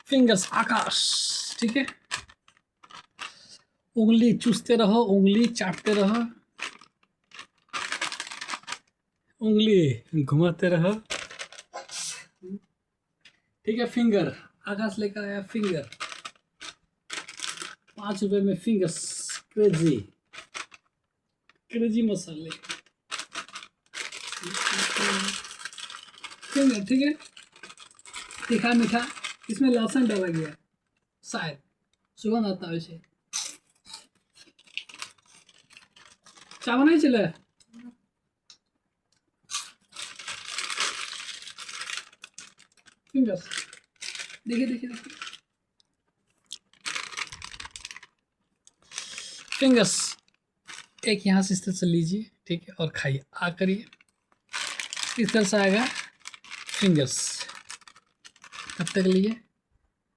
Fingers आकाश, ठीक है। उंगली चूसते रहो, उंगली चाटते रहो, उंगली घुमाते रहो, ठीक है। फिंगर, आकाश लेकर आया फिंगर, 5 रुपए में फिंगर्स, क्रेजी क्रेजी मसाले, फिंगर, ठीक है। तीखा मीठा, इसमें लहसुन डाला गया, शायद सुगंध आता है वैसे। चावल नहीं चले, फिंगर्स, देखिए देखिए देखिए, फिंगर्स एक यहाँ से इस तरह से लीजिए, ठीक है, और खाइए, आ करिए, इस तरह से आएगा फिंगर्स। कब तक लिए?